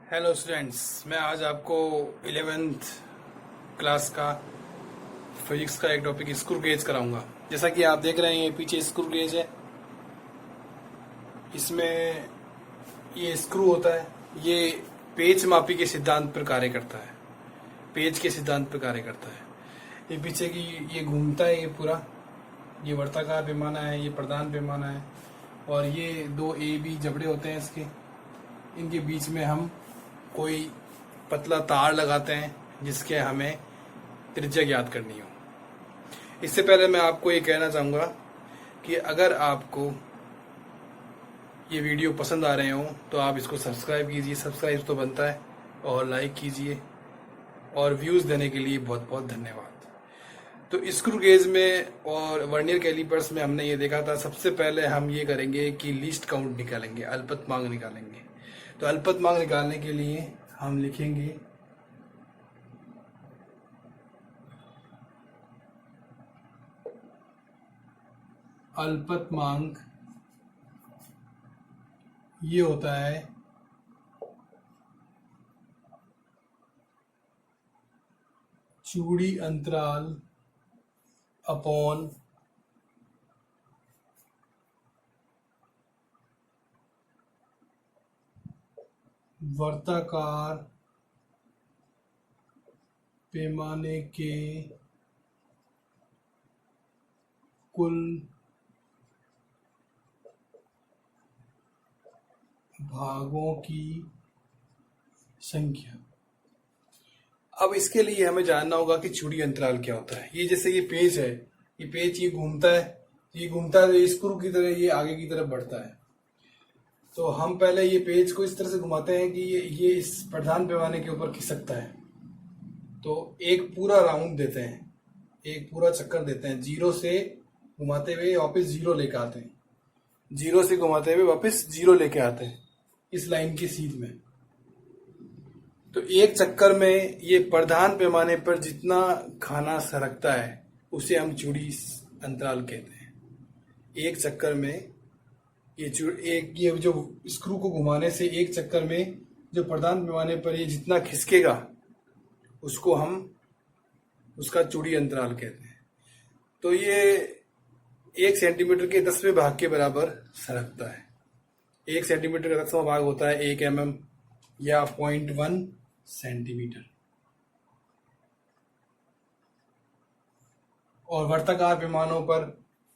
Hello students, मैं आज आपको 11th क्लास का फिजिक्स का एक टॉपिक स्क्रू गेज कराऊंगा। जैसा कि आप देख रहे हैं, ये पीछे स्क्रू गेज है। इसमें ये स्क्रू होता है, ये पेच मापी के सिद्धांत पर कार्य करता है। पेच के सिद्धांत पर कार्य करता है। ये पीछे की ये घूमता है, ये पूरा ये वर्ताकार पैमाना है, ये प्रधान पैमाना है, और ये दो ए बी जबड़े होते हैं इसके। इनके बीच में हम कोई पतला तार लगाते हैं जिसके हमें त्रिज्या ज्ञात करनी हो। इससे पहले मैं आपको ये कहना चाहूँगा कि अगर आपको ये वीडियो पसंद आ रहे हो तो आप इसको सब्सक्राइब कीजिए, सब्सक्राइब तो बनता है, और लाइक कीजिए, और व्यूज़ देने के लिए बहुत बहुत धन्यवाद। तो स्क्रू गेज में और वर्नियर कैलिपर्स में हमने ये देखा था। सबसे पहले हम ये करेंगे कि लीस्ट काउंट निकालेंगे, अल्पतमांक निकालेंगे। तो अल्पतमांक निकालने के लिए हम लिखेंगे अल्पतमांक ये होता है चूड़ी अंतराल अपॉन वर्ताकार पैमाने के कुल भागों की संख्या। अब इसके लिए हमें जानना होगा कि चूड़ी अंतराल क्या होता है। ये जैसे ये पेच है, ये पेच ये घूमता है, तो स्क्रू की तरह ये आगे की तरफ बढ़ता है। तो हम पहले ये पेज को इस तरह से घुमाते हैं कि ये इस प्रधान पैमाने के ऊपर खिसकता है। तो एक पूरा राउंड देते हैं, एक पूरा चक्कर देते हैं, जीरो से घुमाते हुए वापस जीरो लेके आते हैं, जीरो से घुमाते हुए वापस जीरो लेके आते हैं इस लाइन की सीध में। तो एक चक्कर में ये प्रधान पैमाने पर जितना खाना सरकता है उसे हम चूड़ी अंतराल कहते हैं। एक चक्कर में ये जो स्क्रू को घुमाने से एक चक्कर में जो प्रधान पैमाने पर ये जितना खिसकेगा उसको हम उसका चूड़ी अंतराल कहते हैं। तो ये 1 सेंटीमीटर के 10वें भाग के बराबर सरकता है। 1 सेंटीमीटर का 10वां भाग होता है 1 mm या 0.1 सेंटीमीटर। और वर्ताकार पैमानों पर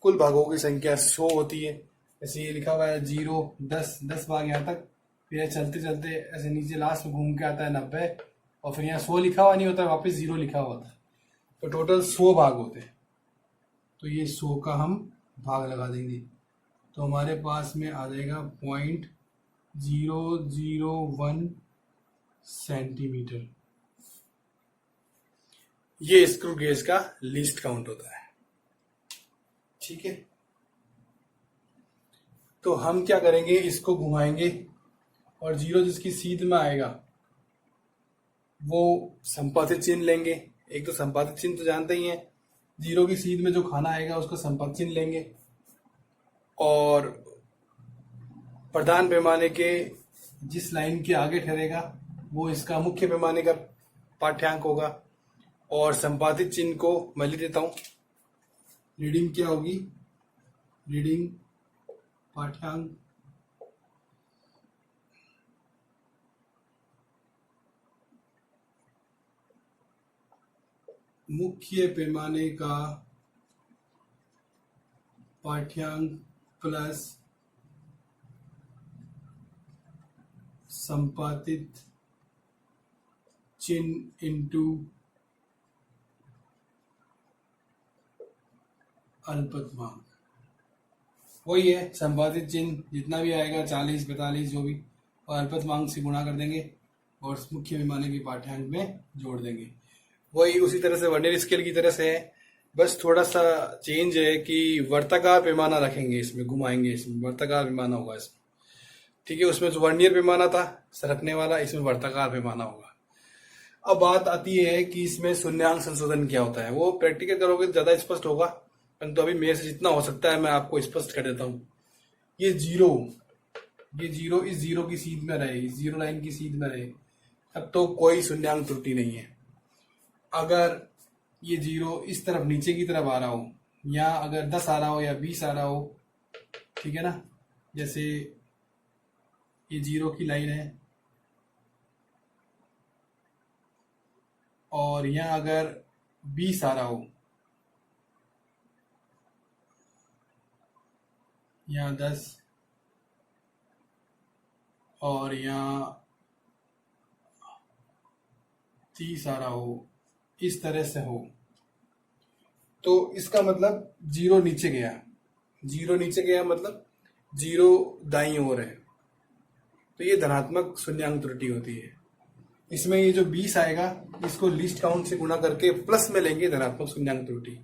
कुल भागों की संख्या 100 होती है। ऐसे ये लिखा हुआ है 0, 10 भाग यहाँ तक, फिर चलते चलते ऐसे नीचे लास्ट में घूम के आता है 90, और फिर यहाँ 100 लिखा हुआ नहीं होता है, वापस 0 लिखा हुआ होता है। तो टोटल 100 भाग होते हैं। तो ये 100 का हम भाग लगा देंगे, तो हमारे पास में आ जाएगा 0.001 सेंटीमीटर। ये स्क्रू गेज का लीस्ट काउंट होता है। ठीक है, तो हम क्या करेंगे, इसको घुमाएंगे और जीरो जिसकी सीध में आएगा वो संपातित चिन्ह लेंगे। एक तो संपातित चिन्ह तो जानते ही हैं, जीरो की सीध में जो खाना आएगा उसको संपातित चिन्ह लेंगे, और प्रधान पैमाने के जिस लाइन के आगे ठहरेगा वो इसका मुख्य पैमाने का पाठ्यांक होगा। और संपातित चिन्ह को मैं लिख देता हूँ। रीडिंग क्या होगी, रीडिंग पाठ्यांक मुख्य पैमाने का पाठ्यांक प्लस संपातित चिन्ह इंटू अल्पतमांक। वही है, संपादित चिन्ह जितना भी आएगा 40, 45 जो भी, और अल्पतमांक से गुणा कर देंगे और मुख्य पैमाने के पाठ्यांक में जोड़ देंगे। वही उसी तरह से वर्नियर स्केल की तरह से है, बस थोड़ा सा चेंज है कि वर्ताकार पैमाना रखेंगे, इसमें घुमाएंगे, इसमें वर्ताकार पैमाना होगा इसमें। ठीक है, उसमें जो वर्नियर पैमाना था सरकने वाला, इसमें वर्ताकार पैमाना होगा। अब बात आती है कि इसमें शून्यांक संशोधन क्या होता है। वो प्रैक्टिकल करोगे तो ज्यादा स्पष्ट होगा, परंतु अभी मेरे से जितना हो सकता है मैं आपको स्पष्ट कर देता हूँ। ये जीरो ये जीरो इस जीरो की सीध में रहे, इस जीरो लाइन की सीध में रहे, तब तो कोई शून्यांक त्रुटि नहीं है। अगर ये जीरो इस तरफ नीचे की तरफ आ रहा हो, या अगर 10 आ रहा हो या 20 आ रहा हो, ठीक है ना, जैसे ये जीरो की लाइन है और यहाँ अगर 20 आ रहा हो, यहाँ 10 और यहाँ 30 आ रहा हो, इस तरह से हो, तो इसका मतलब जीरो नीचे गया। जीरो नीचे गया मतलब जीरो दाईं ओर है, तो ये धनात्मक शून्यांक त्रुटि होती है। इसमें ये जो 20 आएगा इसको लीस्ट काउंट से गुणा करके प्लस में लेंगे धनात्मक शून्यांक त्रुटि,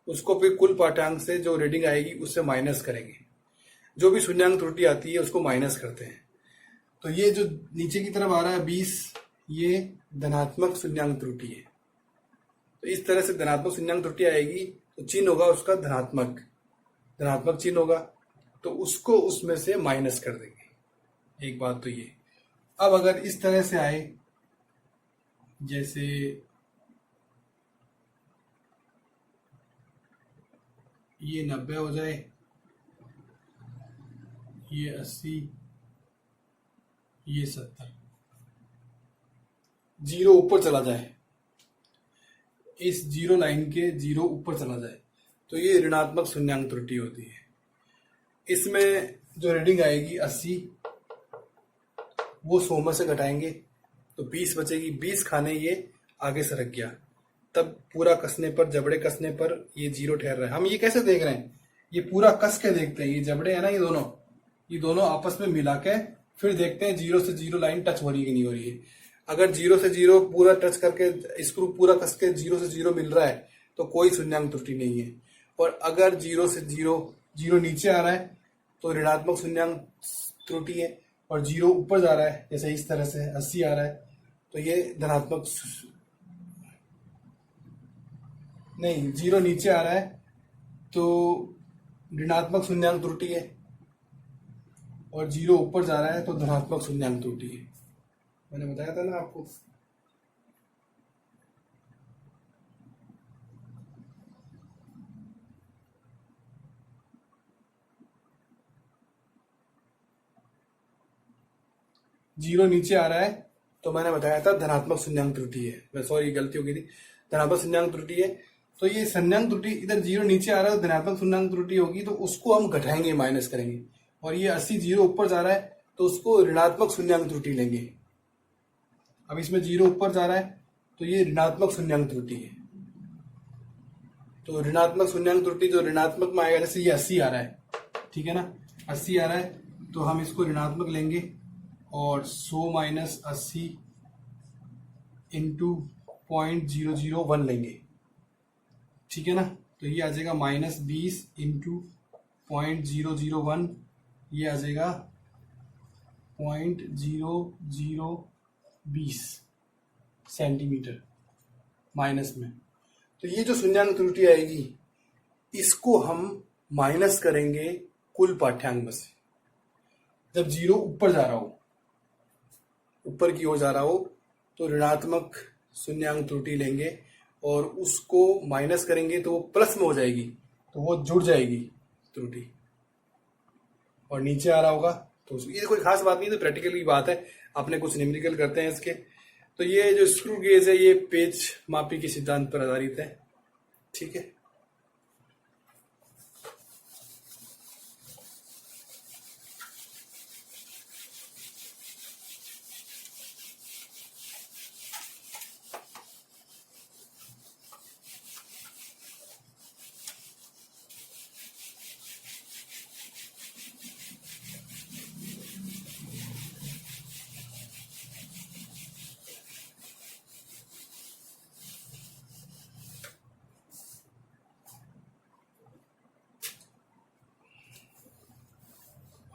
उसको फिर कुल पाठ्यांक से जो रीडिंग आएगी उससे माइनस करेंगे। जो भी शून्यांक त्रुटि आती है उसको माइनस करते हैं। तो ये जो नीचे की तरफ आ रहा है 20, ये धनात्मक शून्यांक त्रुटि है। तो इस तरह से धनात्मक शून्यांक त्रुटि आएगी तो चिन्ह होगा उसका धनात्मक, धनात्मक चिन्ह होगा, तो उसको उसमें से माइनस कर देंगे। एक बात तो ये। अब अगर इस तरह से आए, जैसे ये 90 हो जाए, ये 80, ये 70, जीरो ऊपर चला जाए, इस जीरो लाइन के जीरो ऊपर चला जाए, तो ये ऋणात्मक शून्यांक त्रुटि होती है। इसमें जो रीडिंग आएगी 80, वो 100 में से घटाएंगे तो 20 बचेगी। 20 खाने ये आगे सरक गया, तब पूरा कसने पर, जबड़े कसने पर ये जीरो ठहर रहा है। हम ये कैसे देख रहे हैं, ये पूरा कस के देखते हैं, ये जबड़े है ना, ये दोनों आपस में मिला के फिर देखते हैं जीरो से जीरो लाइन टच हो रही है कि नहीं हो रही है। अगर जीरो से जीरो पूरा टच करके स्क्रू पूरा कस के जीरो से जीरो मिल रहा है तो कोई शून्यांक त्रुटि नहीं है। और अगर जीरो से जीरो जीरो नीचे आ रहा है तो ऋणात्मक शून्यांक त्रुटि है, और जीरो ऊपर जा रहा है जैसे इस तरह से 80 आ रहा है तो ये धनात्मक, नहीं, जीरो नीचे आ रहा है तो ऋणात्मक शून्यांक त्रुटि है, और जीरो ऊपर जा रहा है तो धनात्मक शून्यांक त्रुटि है। मैंने बताया था ना आपको। जीरो नीचे आ रहा है तो मैंने बताया था धनात्मक शून्यांक त्रुटि है, सॉरी गलती हो गई थी, धनात्मक शून्यांक त्रुटि है। तो ये शून्यांक त्रुटि, इधर जीरो नीचे आ रहा है तो धनात्मक शून्यांक त्रुटि होगी, तो उसको हम घटाएंगे, माइनस करेंगे। और ये 80 जीरो ऊपर जा रहा है तो उसको ऋणात्मक शून्यांक त्रुटि लेंगे। अब इसमें जीरो ऊपर जा रहा है तो ये ऋणात्मक शून्यांक त्रुटि है। तो ऋणात्मक शून्यांक त्रुटि जो ऋणात्मक में आएगा, जैसे ये 80 आ रहा है, ठीक है ना, 80 आ रहा है तो हम इसको ऋणात्मक लेंगे और 100 माइनस 80 इंटू 0.001 लेंगे, ठीक है ना। तो ये आ जाएगा -20 इंटू 0.001, ये आ जाएगा 0.0020 सेंटीमीटर माइनस में। तो ये जो शून्यांक त्रुटि आएगी इसको हम माइनस करेंगे कुल पाठ्यांक में से। जब जीरो ऊपर जा रहा हो, ऊपर की ओर जा रहा हो, तो ऋणात्मक शून्यांक त्रुटि लेंगे और उसको माइनस करेंगे तो वो प्लस में हो जाएगी, तो वो जुड़ जाएगी त्रुटि। और नीचे आ रहा होगा तो ये कोई खास बात नहीं, तो प्रैक्टिकल की बात है, अपने कुछ न्यूमेरिकल करते हैं इसके। तो ये जो स्क्रू गेज है ये पेच मापी के सिद्धांत पर आधारित है, ठीक है।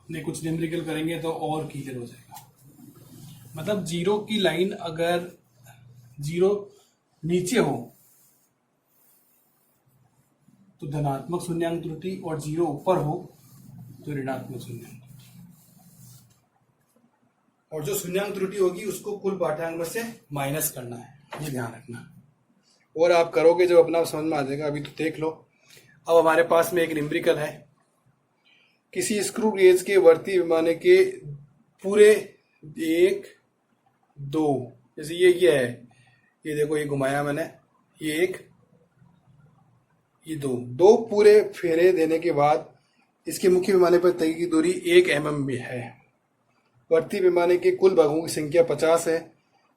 अपने कुछ न्यूमेरिकल करेंगे तो और क्लियर हो जाएगा। मतलब जीरो की लाइन अगर जीरो नीचे हो तो धनात्मक शून्यांक त्रुटि, और जीरो ऊपर हो तो ऋणात्मक शून्यांक त्रुटि। और जो शून्यांक त्रुटि होगी उसको कुल पाठ्यांक में से माइनस करना है, ये ध्यान रखना। और आप करोगे जब अपना समझ में आ जाएगा। अभी तो देख लो। अब हमारे पास में एक न्यूमेरिकल है। किसी स्क्रू गेज के वर्ती पैमाने के पूरे 1 2, जैसे ये है, ये देखो, ये घुमाया मैंने, ये 1 ये 2 पूरे फेरे देने के बाद इसके मुख्य पैमाने पर तय की दूरी 1 mm भी है। वर्ती पैमाने के कुल भागों की संख्या 50 है।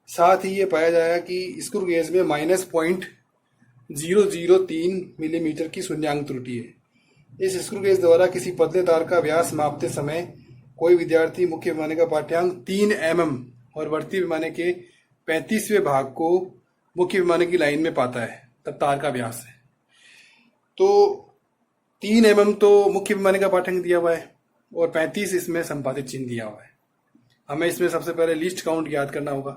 साथ ही ये पाया जाएगा कि स्क्रू गेज में -0.003 मिलीमीटर की शून्यांक त्रुटि है। इस स्क्रू गेज द्वारा किसी पतले तार का व्यास मापते समय कोई विद्यार्थी मुख्य पैमाने का पाठ्यांक 3 mm और वर्ती पैमाने के 35वें भाग को मुख्य पैमाने की लाइन में पाता है, तब तार का व्यास है। तो 3 mm तो मुख्य पैमाने का पाठ्यांक दिया हुआ है और 35 इसमें संपादित चिन्ह दिया हुआ है। हमें इसमें सबसे पहले लिस्ट काउंट याद करना होगा।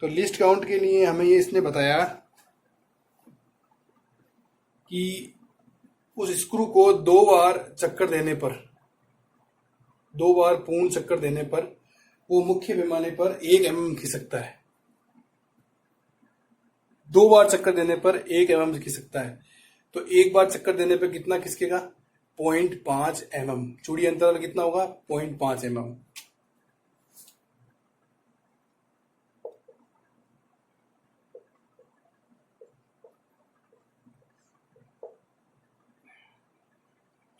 तो लिस्ट काउंट के लिए हमें ये इसने बताया कि उस स्क्रू को 2 बार चक्कर देने पर, 2 बार पूर्ण चक्कर देने पर वो मुख्य पैमाने पर 1 mm खिसकता है। 2 बार चक्कर देने पर 1 mm खिसकता है। तो एक बार चक्कर देने पर कितना खिसकेगा? 0.5 mm। चूड़ी अंतराल कितना होगा? 0.5 mm।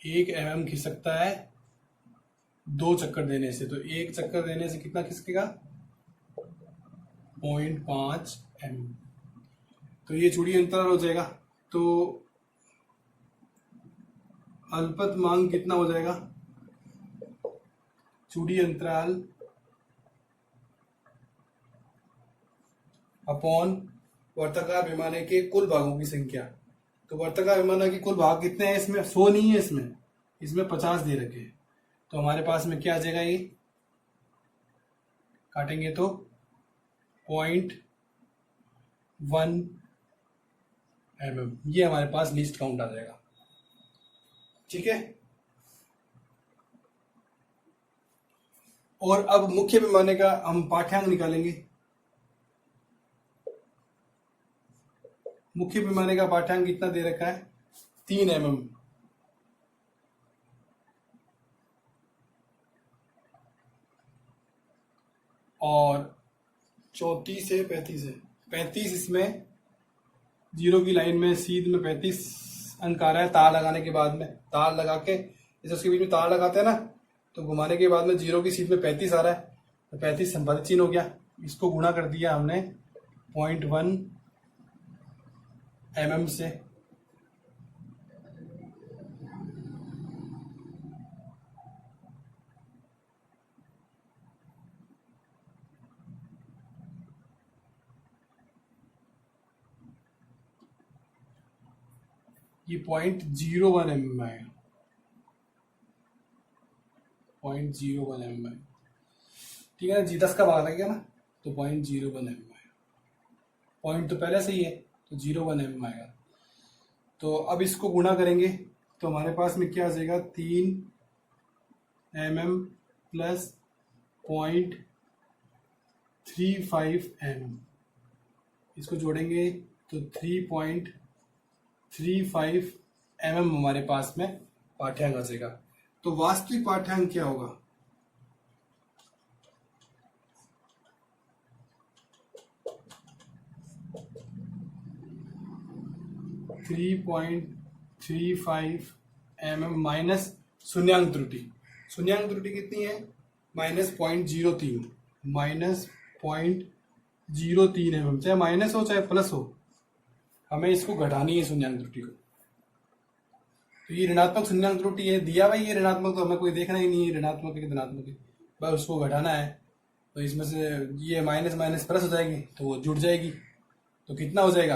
एक mm खिसकता है 2 चक्कर देने से। तो 1 चक्कर देने से कितना खिसकेगा? 0.5 mm। तो ये चूड़ी अंतराल हो जाएगा। तो अल्पतमांक कितना हो जाएगा? चूड़ी अंतराल अपॉन वर्ताकार पैमाने के कुल भागों की संख्या। तो वर्ताकार पैमाने के कुल भाग कितने हैं इसमें? 100 नहीं है इसमें 50 दे रखे हैं। तो हमारे पास में क्या आ जाएगा? ये काटेंगे तो 0.1 mm। ये हमारे पास लिस्ट काउंट आ जाएगा। ठीक है। और अब मुख्य पैमाने का हम पाठ्यांक निकालेंगे। मुख्य पैमाने का पाठ्यांक कितना दे रखा है? 3 mm। और 34 से 35 है। 35 इसमें 0 की लाइन में सीध में 35 अंक आ रहा है। तार लगाने के बाद में, तार लगा के जैसे उसके बीच में तार लगाते हैं ना, तो घुमाने के बाद में 0 की सीध में 35 आ रहा है। तो 35 संपादित चिन्ह हो गया। इसको गुणा कर दिया हमने 0.1 mm से। ये 0.01 mm आएगा। 0.01 mm है। ठीक है ना जी। 10 का भाग लगेगा ना, तो 0.01 mm आएगा। पॉइंट तो पहले से ही है, तो 0.1 mm आएगा। तो अब इसको गुणा करेंगे तो हमारे पास में क्या आ जाएगा? 3 mm प्लस 0.35 mm। इसको जोड़ेंगे तो 3.35 mm हमारे पास में पाठ्यांक आ जाएगा। तो वास्तविक पाठ्यांक क्या होगा? 3.35 mm माइनस शून्यांक त्रुटि। शून्यांक त्रुटि कितनी है? -0.03 mm। चाहे माइनस हो चाहे प्लस हो, हमें इसको घटानी है शून्यांक त्रुटि को। तो ये ऋणात्मक शून्यांक त्रुटि है, दिया भाई ये ऋणात्मक, तो हमें कोई देखना ही नहीं है ऋणात्मक है कि धनात्मक है, बस उसको घटाना है। तो इसमें से ये माइनस माइनस प्लस हो जाएगी तो वो जुड़ जाएगी। तो कितना हो जाएगा?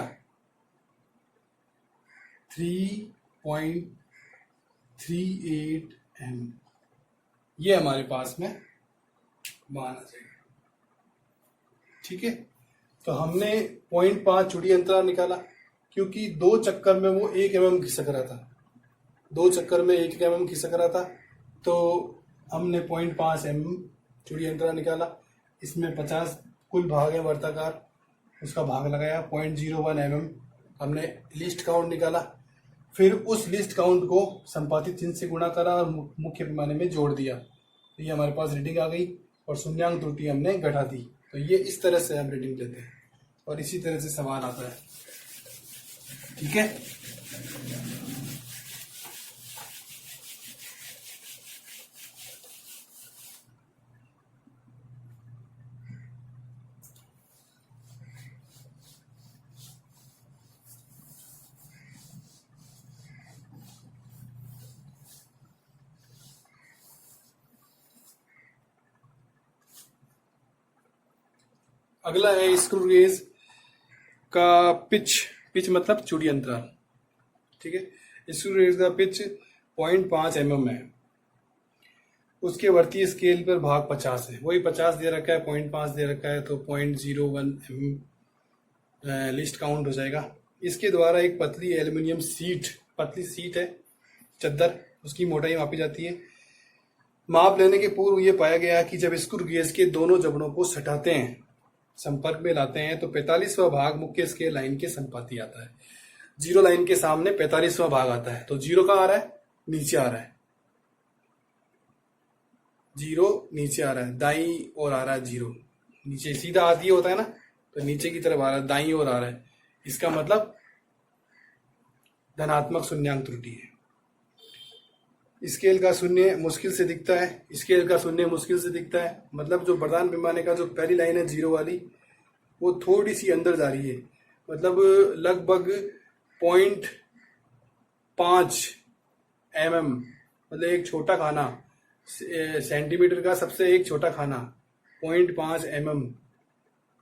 3.38 mm। ये हमारे पास में मान आ जाएगा। ठीक है। तो हमने 0.5 चूड़ी अंतराल निकाला, क्योंकि 2 चक्कर में वो 1 mm खिसक रहा था। 2 चक्कर में 1 mm खिसक रहा था, तो हमने 0.5 mm चूड़ी अंतराल निकाला। इसमें 50 कुल भाग है वर्ताकार, उसका भाग लगाया 0.01 mm, हमने लिस्ट काउंट निकाला, फिर उस लिस्ट काउंट को संपादित चिन्ह से गुणा करा और मुख्य पैमाने में जोड़ दिया, तो ये हमारे पास रीडिंग आ गई और शून्यांक त्रुटि हमने घटा दी। तो ये इस तरह से हम रीडिंग लेते हैं और इसी तरह से सवाल आता है। ठीक है, अगला है स्क्रू गेज का पिच मतलब चूड़ी अंतराल। ठीक है, स्क्रू गेज का पिच 0.5 mm है, उसके वर्तीय स्केल पर भाग 50 है, वही 50 दे रखा है, 0.5 दे रखा है, तो 0.01 mm लिस्ट काउंट हो जाएगा। इसके द्वारा एक पतली एल्यूमिनियम पतली सीट है चद्दर, उसकी मोटाई मापी जाती है। माप लेने के पूर्व यह पाया गया कि जब स्क्रू गेज के दोनों जबड़ों को सटाते हैं, संपर्क में लाते हैं, तो 45वां भाग मुख्य स्केल लाइन के संपाती आता है। जीरो लाइन के सामने 45वां भाग आता है, तो जीरो कहाँ आ रहा है? नीचे आ रहा है, जीरो नीचे आ रहा है, दाईं ओर आ रहा है, जीरो नीचे सीधा आती होता है ना, तो नीचे की तरफ आ रहा है, दाईं ओर आ रहा है, इसका मतलब धनात्मक शून्यांक त्रुटि है। स्केल का शून्य मुश्किल से दिखता है, स्केल का शून्य मुश्किल से दिखता है, मतलब जो प्रदान पैमाने का जो पहली लाइन है जीरो वाली, वो थोड़ी सी अंदर जा रही है, मतलब लगभग 0.5 mm, मतलब एक छोटा खाना, सेंटीमीटर का सबसे एक छोटा खाना 0.5 mm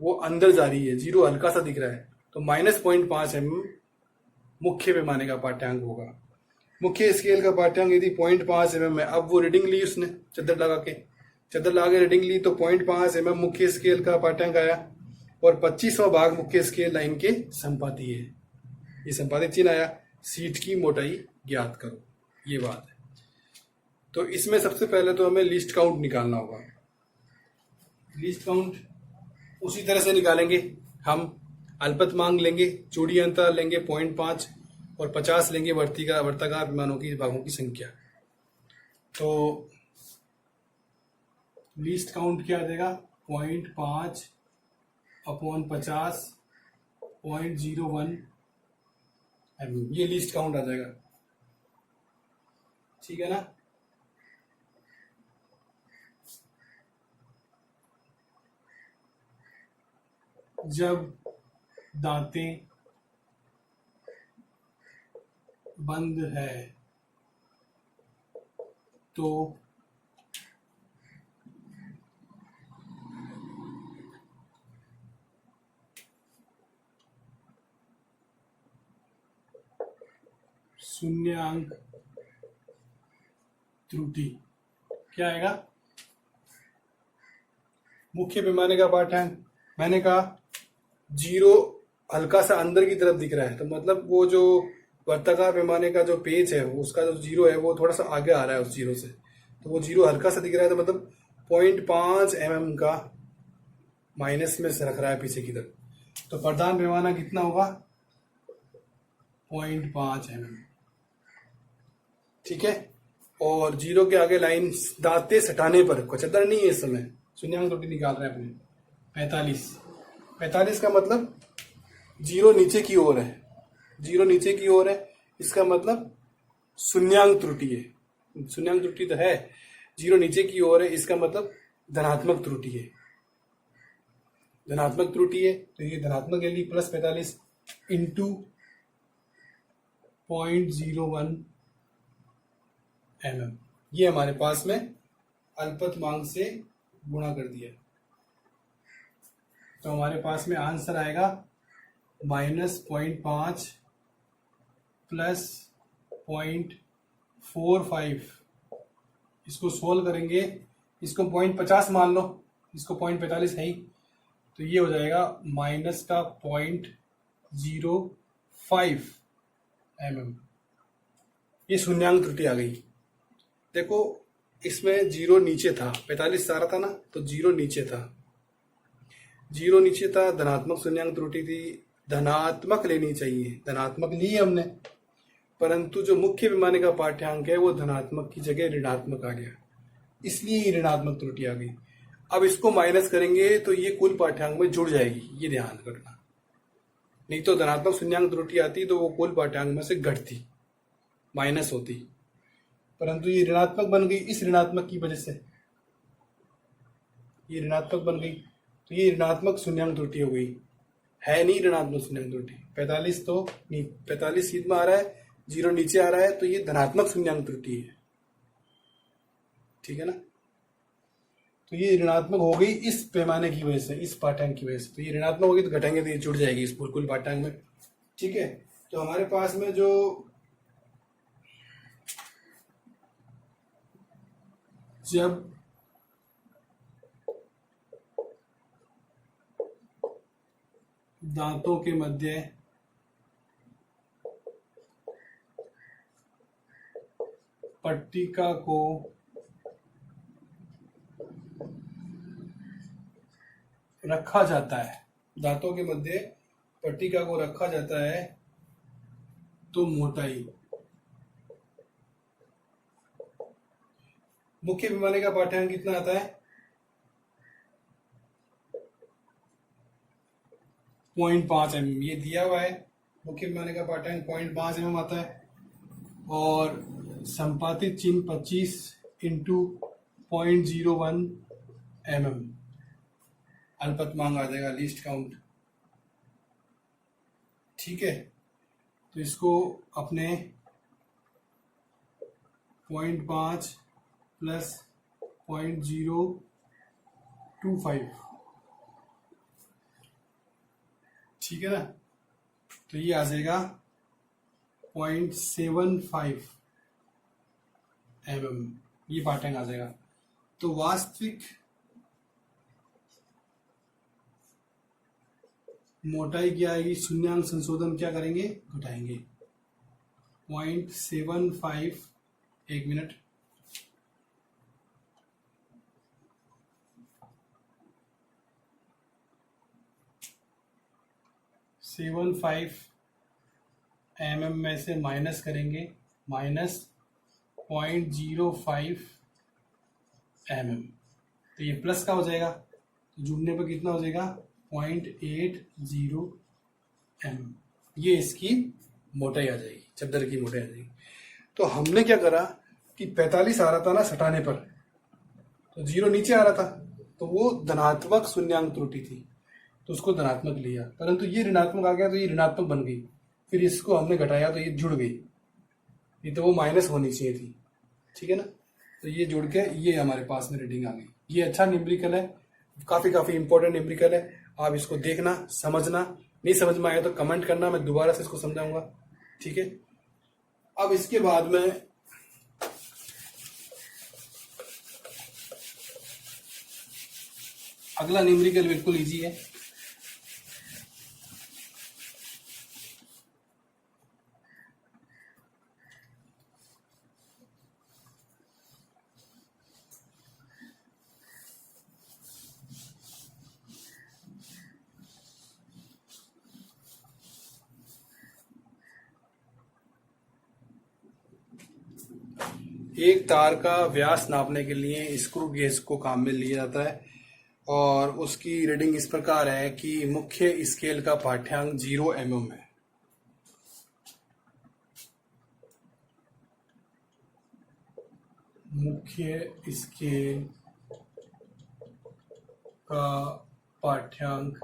वो अंदर जा रही है, जीरो हल्का सा दिख रहा है, तो -0.5 mm मुख्य पैमाने का पाठ्यांक होगा। मुख्य स्केल का पाठ्यांक यदि 0.5 mm है, अब वो रीडिंग ली उसने चद्दर लगा के रीडिंग ली, तो 0.5 mm मुख्य स्केल का पाठ्यांक आया और 25वां भाग मुख्य स्केल लाइन के संपाती है, ये संपादित चिन्ह आया। सीट की मोटाई ज्ञात करो, ये बात है। तो इसमें सबसे पहले तो हमें लिस्ट काउंट निकालना होगा। लिस्ट काउंट उसी तरह से निकालेंगे, हम अल्पतमांक लेंगे, चूड़ी अंतर लेंगे 0.5 और 50 लेंगे वर्ताकार पैमानों की भागों की संख्या। तो लिस्ट काउंट क्या आ जाएगा? 0.5/50 0.01 mm, ये लिस्ट काउंट आ जाएगा। ठीक है ना? जब दांतें बंद है तो शून्यांक त्रुटि क्या आएगा? मुख्य पैमाने का पाठ्यांक मैंने कहा जीरो हल्का सा अंदर की तरफ दिख रहा है, तो मतलब वो जो वर्ताकार पैमाने का जो पेज है उसका जो जीरो है वो थोड़ा सा आगे आ रहा है उस जीरो से, तो वो जीरो हल्का सा दिख रहा है, तो मतलब 0.5 mm का माइनस में से रख रहा है पीछे की तरफ, तो प्रदान पैमाना कितना होगा? 0.5 mm। ठीक है, और जीरो के आगे लाइन दांते सटाने पर, चद्दर नहीं है इस समय, शून्यांक त्रुटि निकाल रहे हैं अपने 45 का मतलब जीरो नीचे की ओर है, जीरो नीचे की ओर है, इसका मतलब शून्यांक त्रुटि है, शून्यांक त्रुटि तो है, जीरो नीचे की ओर है, इसका मतलब धनात्मक त्रुटि है, धनात्मक त्रुटि है, तो ये धनात्मक यानी +45 इंटू 0.01 mm, ये हमारे पास में अल्पतमांक से गुणा कर दिया, तो हमारे पास में आंसर आएगा -0.5 + 0.45। इसको सोल्व करेंगे, इसको 0.50 मान लो, इसको 0.45 है ही, तो ये हो जाएगा -0.05 mm। ये शून्यांक त्रुटि आ गई। देखो इसमें जीरो नीचे था, 45 सारा था ना, तो जीरो नीचे था, जीरो नीचे था, धनात्मक शून्यांक त्रुटि थी, धनात्मक लेनी चाहिए, धनात्मक ली हमने, परंतु जो मुख्य पैमाने का पाठ्यांक है वो धनात्मक की जगह ऋणात्मक आ गया, इसलिए ये ऋणात्मक त्रुटि आ गई। अब इसको माइनस करेंगे तो ये कुल पाठ्यांक में जुड़ जाएगी, ये ध्यान रखना। नहीं तो धनात्मक शून्यांक त्रुटि आती तो वो कुल पाठ्यांक में से घटती, माइनस होती, परंतु ये ऋणात्मक बन गई इस ऋणात्मक की वजह से, ये ऋणात्मक बन गई तो ये ऋणात्मक शून्यांक त्रुटि हो गई, है नहीं ऋणात्मक शून्यांक त्रुटि। 45 तो नहीं, 45 सीध में आ रहा है, जीरो नीचे आ रहा है, तो ये धनात्मक शून्यांक त्रुटि है, ठीक है ना। तो ये ऋणात्मक हो गई इस पैमाने की वजह से, इस पाठ्यांक की वजह से, तो ये ऋणात्मक होगी तो घटेंगे तो ये जुड़ जाएगी इस कुल पाठ्यांक में, ठीक है। तो हमारे पास में जो जब दांतों के मध्य पट्टिका को रखा जाता है, दांतों के मध्य पट्टिका को रखा जाता है, तो मोटाई, मुख्य पैमाने का पाठ्यांक कितना आता है 0.5 mm, ये दिया हुआ है, मुख्य पैमाने का पाठ्यांक 0.5 mm आता है, और संपातित चिन्ह 25 इंटू 0.01 mm अल्पतमांक आ जाएगा, लीस्ट काउंट, ठीक है। तो इसको अपने 0.5 प्लस 0.025, ठीक है ना, तो ये आ जाएगा 0.75 mm, ये पाठ्यांक आ जाएगा। तो वास्तविक मोटाई क्या आएगी, शून्यांक संशोधन क्या करेंगे, घटाएंगे 0.75, एक मिनट, -75 mm में से माइनस करेंगे -0.05 mm, तो ये प्लस का हो जाएगा, तो जुड़ने पर कितना हो जाएगा 0.80 mm, ये इसकी मोटाई आ जाएगी, चद्दर की मोटाई आ जाएगी। तो हमने क्या करा कि 45 आ रहा था ना सटाने पर, तो जीरो नीचे आ रहा था, तो वो धनात्मक शून्यांक त्रुटि थी, तो उसको धनात्मक लिया, परंतु ये ऋणात्मक आ गया तो ये ऋणात्मक बन गई, फिर इसको हमने घटाया तो ये जुड़ गई, ये तो वो माइनस होनी चाहिए थी, ठीक है ना। तो ये जुड़ के ये हमारे पास में रीडिंग आ गई। ये अच्छा न्यूमेरिकल है, काफी इंपॉर्टेंट न्यूमेरिकल है, आप इसको देखना, समझना, नहीं समझ में आया तो कमेंट करना, मैं दोबारा से इसको समझाऊंगा, ठीक है। अब इसके बाद में अगला न्यूमेरिकल बिल्कुल इजी है। एक तार का व्यास नापने के लिए स्क्रू गेज को काम में लिया जाता है, और उसकी रीडिंग इस प्रकार है कि मुख्य स्केल का पाठ्यांक 0 mm है, मुख्य स्केल का पाठ्यांक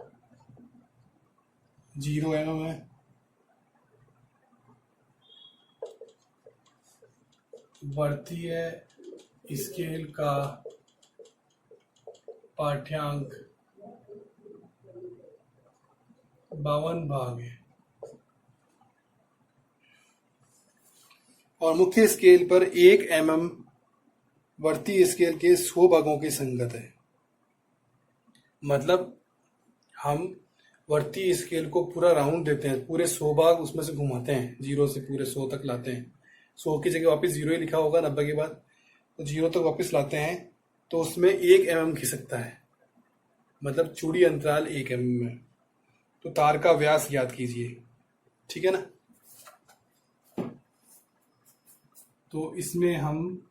0 mm है, वर्तीय स्केल का पाठ्यांक 52 भाग है, और मुख्य स्केल पर 1 mm वर्तीय स्केल के 100 भागों के संगत है। मतलब हम वर्तीय स्केल को पूरा राउंड देते हैं, पूरे 100 भाग उसमें से घुमाते हैं, 0 से पूरे 100 तक लाते हैं, 100 की जगह वापस 0 ही लिखा होगा 90 के बाद, तो 0 तक वापस लाते हैं, तो उसमें 1 mm खिसकता है। मतलब चूड़ी अंतराल 1 mm है। तो तार का व्यास याद कीजिए, ठीक है ना। तो इसमें हम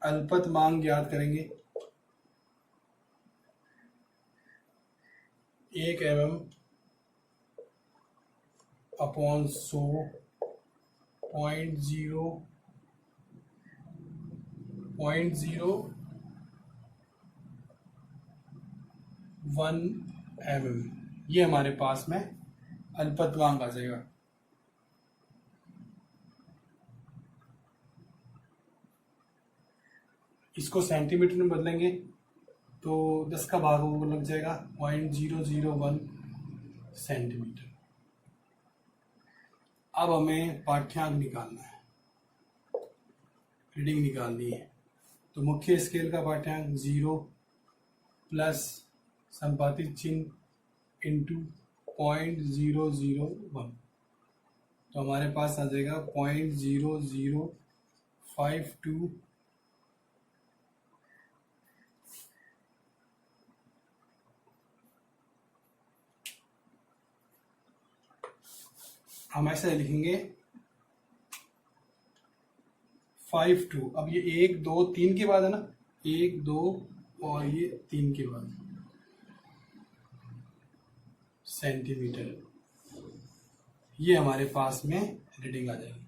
अल्पतमांक ज्ञात करेंगे। 1 mm अपॉन 100 0.01 mm, ये हमारे पास में अल्पतमांक आ जाएगा। इसको सेंटीमीटर में बदलेंगे तो 10 का भाग लग जाएगा 0.001 सेंटीमीटर। अब हमें पाठ्यांक निकालना है, रीडिंग निकालनी है। तो मुख्य स्केल का पाठ्यांक 0 प्लस संपातित चिन्ह इंटू 0.001, तो हमारे पास आ जाएगा 0.0052 हम ऐसे लिखेंगे 52। अब ये 1 2 3 के बाद है ना, 1 2 और ये 3 के बाद सेंटीमीटर, ये हमारे पास में रीडिंग आ जाएगी।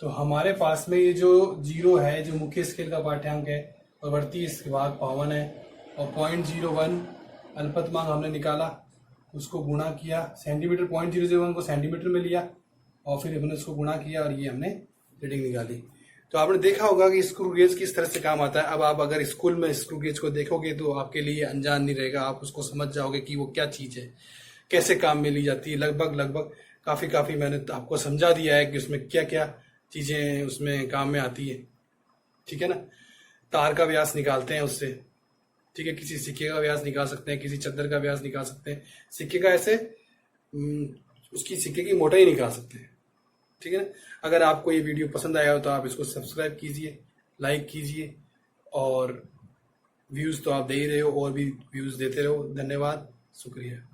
तो हमारे पास में ये जो 0 है जो मुख्य स्केल का पाठ्यांक है, प्रवृत्ति इसके भाग 52 है, और 0.01 अल्पतमांक हमने निकाला, उसको गुणा किया सेंटीमीटर, 0.001 को सेंटीमीटर में लिया और फिर हमने उसको गुणा किया और ये हमने रीडिंग निकाली। तो आपने देखा होगा कि स्क्रू गेज किस तरह से काम आता है। अब आप अगर स्कूल में स्क्रू गेज को देखोगे तो आपके लिए अनजान नहीं रहेगा, आप उसको समझ जाओगे कि वो क्या चीज है, कैसे काम में ली जाती है। लगभग काफी मैंने आपको समझा दिया है कि उसमें क्या क्या चीजें उसमें काम में आती है, ठीक है ना। तार का व्यास निकालते हैं उससे, ठीक है, किसी सिक्के का व्यास निकाल सकते हैं, किसी चद्दर का व्यास निकाल सकते हैं, सिक्के का ऐसे उसकी सिक्के की मोटाई निकाल सकते हैं, ठीक है ना। अगर आपको ये वीडियो पसंद आया हो तो आप इसको सब्सक्राइब कीजिए, लाइक कीजिए, और व्यूज तो आप दे ही रहे हो और भी व्यूज देते रहो। धन्यवाद, शुक्रिया।